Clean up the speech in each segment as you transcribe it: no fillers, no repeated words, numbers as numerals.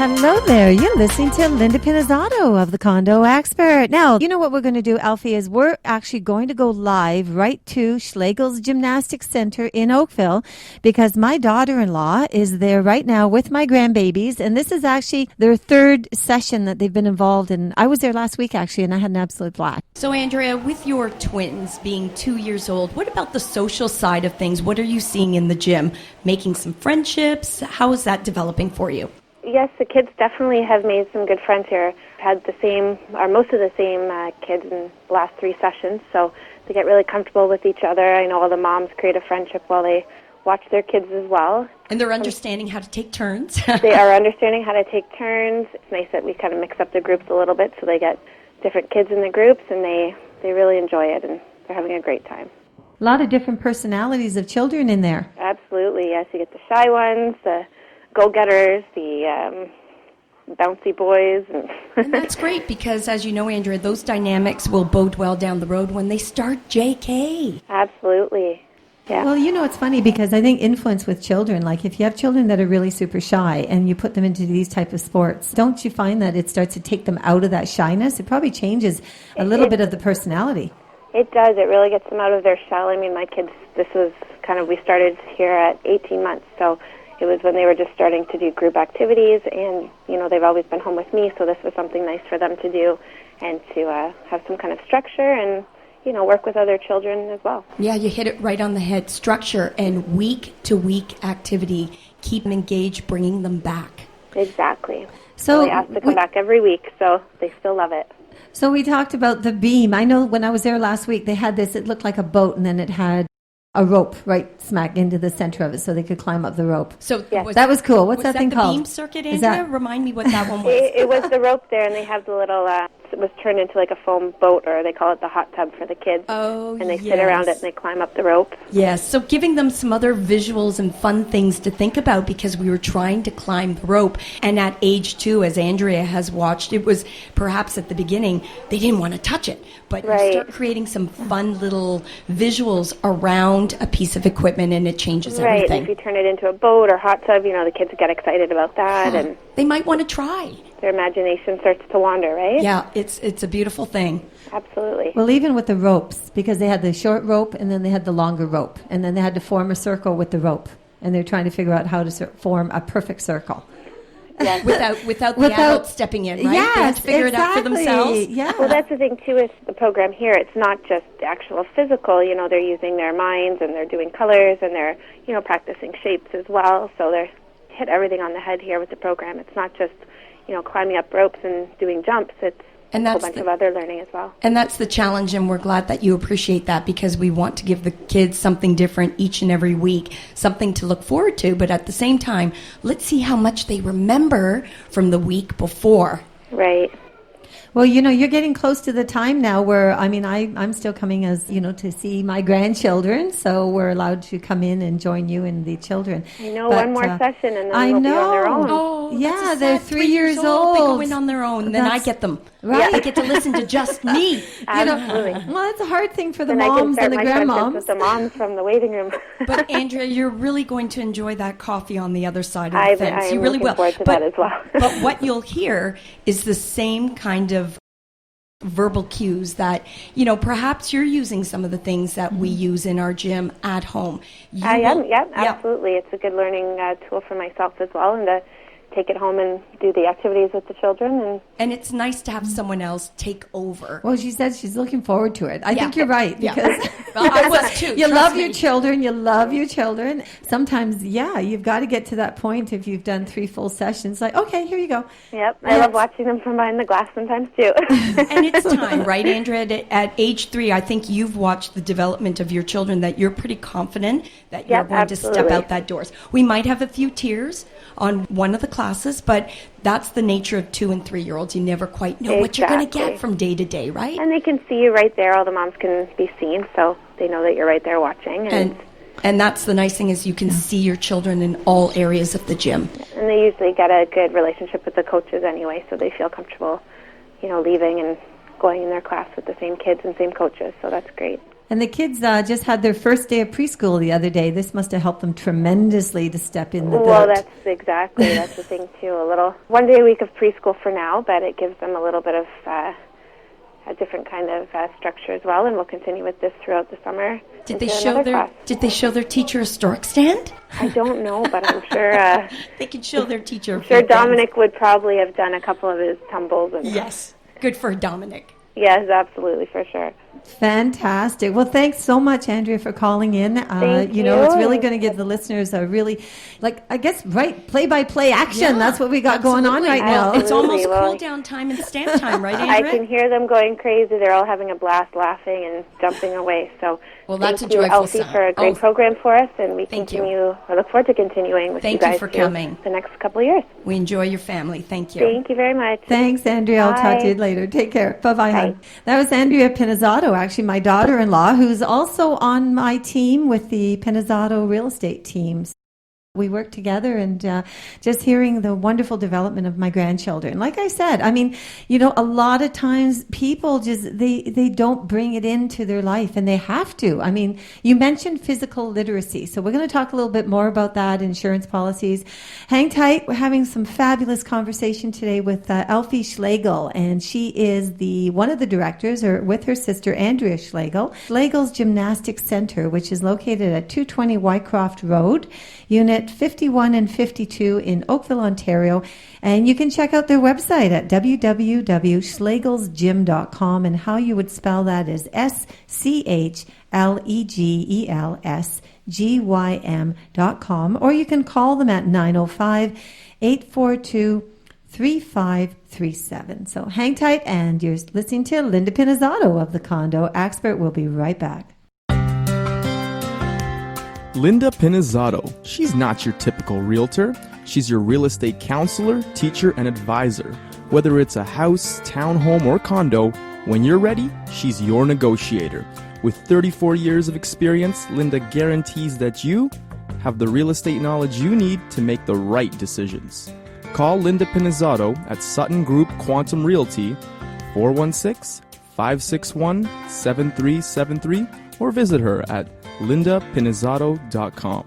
Hello there. You're listening to Linda Pinizzotto of the Condo Expert. Now, you know what we're going to do, Alfie, is we're actually going to go live right to Schlegel's Gymnastic Center in Oakville because my daughter-in-law is there right now with my grandbabies, and this is actually their third session that they've been involved in. I was there last week, actually, and I had an absolute blast. So, Andrea, with your twins being 2 years old, what about the social side of things? What are you seeing in the gym? Making some friendships? How is that developing for you? Yes, the kids definitely have made some good friends here. Had the same, or most of the same kids in the last 3 sessions, so they get really comfortable with each other. I know all the moms create a friendship while they watch their kids as well. And they're understanding how to take turns. They are understanding how to take turns. It's nice that we kind of mix up the groups a little bit so they get different kids in the groups, and they really enjoy it, and they're having a great time. A lot of different personalities of children in there. Absolutely, yes. You get the shy ones, the go-getters, the bouncy boys. And that's great because, as you know, Andrea, those dynamics will bode well down the road when they start JK. Absolutely. Yeah. Well, you know, it's funny because I think influence with children, like if you have children that are really super shy and you put them into these type of sports, don't you find that it starts to take them out of that shyness? It probably changes a little bit of the personality. It does. It really gets them out of their shell. I mean, my kids, this was kind of, we started here at 18 months, so it was when they were just starting to do group activities, and, you know, they've always been home with me, so this was something nice for them to do and to have some kind of structure and, you know, work with other children as well. Yeah, you hit it right on the head. Structure and week-to-week activity. Keep them engaged, bringing them back. Exactly. So they ask to come back every week, so they still love it. So we talked about the beam. I know when I was there last week, they had this, it looked like a boat, and then it had a rope right smack into the center of it so they could climb up the rope. So yes. That was cool. What's that thing called? Was that the beam circuit, Andrea? Remind me what that one was. It was the rope there, and they have the little, it was turned into like a foam boat, or they call it the hot tub for the kids. Oh, and they sit around it and they climb up the rope. Yes, so giving them some other visuals and fun things to think about because we were trying to climb the rope. And at age 2, as Andrea has watched, it was perhaps at the beginning, they didn't want to touch it. But you start creating some fun little visuals around a piece of equipment and it changes everything. Right, if you turn it into a boat or hot tub, you know, the kids get excited about that. And they might want to try. Their imagination starts to wander, right? Yeah, it's a beautiful thing. Absolutely. Well, even with the ropes, because they had the short rope and then they had the longer rope, and then they had to form a circle with the rope, and they're trying to figure out how to form a perfect circle. Yes. Without the adult stepping in, right? Yes, they have to figure it out for themselves. Yeah. Well, that's the thing, too, with the program here. It's not just actual physical. You know, they're using their minds, and they're doing colors, and they're, you know, practicing shapes as well. So they're hit everything on the head here with the program. It's not just, you know, climbing up ropes and doing jumps. It's a whole bunch of other learning as well. And that's the challenge, and we're glad that you appreciate that because we want to give the kids something different each and every week, something to look forward to, but at the same time, let's see how much they remember from the week before. Right. Well, you know, you're getting close to the time now where, I mean, I'm still coming as, you know, to see my grandchildren, so we're allowed to come in and join you and the children. I know, one more session and then they'll be on their own. Oh, yeah, they're 3 years old. They go in on their own, and then I get them. Right. I get to listen to just me. Absolutely. Well, it's a hard thing for the and moms and the I can start my grandmoms. with the moms from the waiting room. But, Andrea, you're really going to enjoy that coffee on the other side of the fence. I'm You really looking will. forward to that as well. But what you'll hear is the same kind of verbal cues that, you know, perhaps you're using some of the things that we use in our gym at home. I am, absolutely. It's a good learning tool for myself as well, and to take it home and do the activities with the children. And it's nice to have someone else take over. Well, she said she's looking forward to it. I think you're right. Because well, I was too. You love your children. You love your children. Sometimes, you've got to get to that point if you've done 3 full sessions. Like, okay, here you go. Yep. I love watching them from behind the glass sometimes, too. And it's time, right, Andrea? At age 3, I think you've watched the development of your children that you're pretty confident that you're going to step out that doors. We might have a few tears on one of the classes, but that's the nature of 2 and 3-year-olds. You never quite know what you're going to get from day to day, right? And they can see you right there. All the moms can be seen, so they know that you're right there watching. And that's the nice thing is you can see your children in all areas of the gym. And they usually get a good relationship with the coaches anyway, so they feel comfortable, you know, leaving and going in their class with the same kids and same coaches, so that's great. And the kids just had their first day of preschool the other day. This must have helped them tremendously to step in the Well, dirt. that's the thing too. A little one day a week of preschool for now, but it gives them a little bit of a different kind of structure as well, and we'll continue with this throughout the summer. Did they show their teacher a stork stand? I don't know, but I'm sure they could show their teacher. I'm sure Dominic would probably have done a couple of his tumbles. And yes, good for Dominic. Yes, absolutely, for sure. Fantastic. Well, thanks so much, Andrea, for calling in. Thank you know, it's really going to give the listeners a really, play-by-play action. Yeah, That's what we got going on right now. It's almost cool-down time and stamp time, right, Andrea? I can hear them going crazy. They're all having a blast laughing and jumping away. So that's a thank you, joyful Elsie, sound. for a great program for us, and we Thank continue. I look forward to continuing with you guys for coming. the next couple of years. We enjoy your family. Thank you. Thank you very much. Thanks, Andrea. I'll talk to you later. Take care. Bye-bye, hon. That was Andrea Pinizzotto, actually my daughter-in-law, who's also on my team with the Pinizzotto real estate teams. We work together, and just hearing the wonderful development of my grandchildren. Like I said, I mean, you know, a lot of times people just, they don't bring it into their life, and they have to. I mean, you mentioned physical literacy, so we're going to talk a little bit more about that, insurance policies. Hang tight. We're having some fabulous conversation today with Elfie Schlegel, and she is one of the directors, or with her sister, Andrea Schlegel, Schlegel's Gymnastic Center, which is located at 220 Wycroft Road, Unit 51 and 52 in Oakville, Ontario. And you can check out their website at www.schlegelsgym.com, and how you would spell that is SCHLEGELSGYM.com, or you can call them at 905-842-3537. So hang tight, and you're listening to Linda Pinizzotto of the Condo Expert. We'll be right back. Linda Pinizzotto. She's not your typical realtor. She's your real estate counselor, teacher, and advisor. Whether it's a house, townhome, or condo, when you're ready, she's your negotiator. With 34 years of experience, Linda guarantees that you have the real estate knowledge you need to make the right decisions. Call Linda Pinizzotto at Sutton Group Quantum Realty, 416-561-7373, or visit her at lindapinizzotto.com.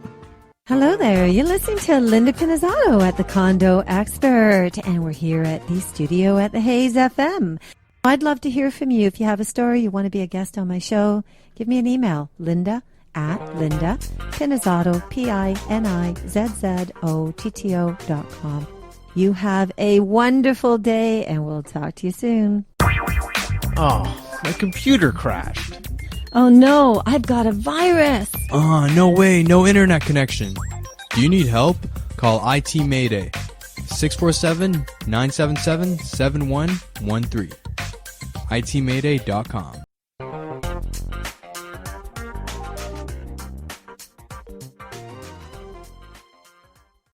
Hello there. You're listening to Linda Pinizzotto at the Condo Expert, and we're here at the studio at the Hayes FM. I'd love to hear from you. If you have a story, you want to be a guest on my show, give me an email, linda@lindapinizzotto, PINIZZOTTO.com. You have a wonderful day, and we'll talk to you soon. Oh, my computer crashed. Oh no, I've got a virus. No way, no internet connection. Do you need help? Call IT Mayday, 647-977-7113. ITMayday.com.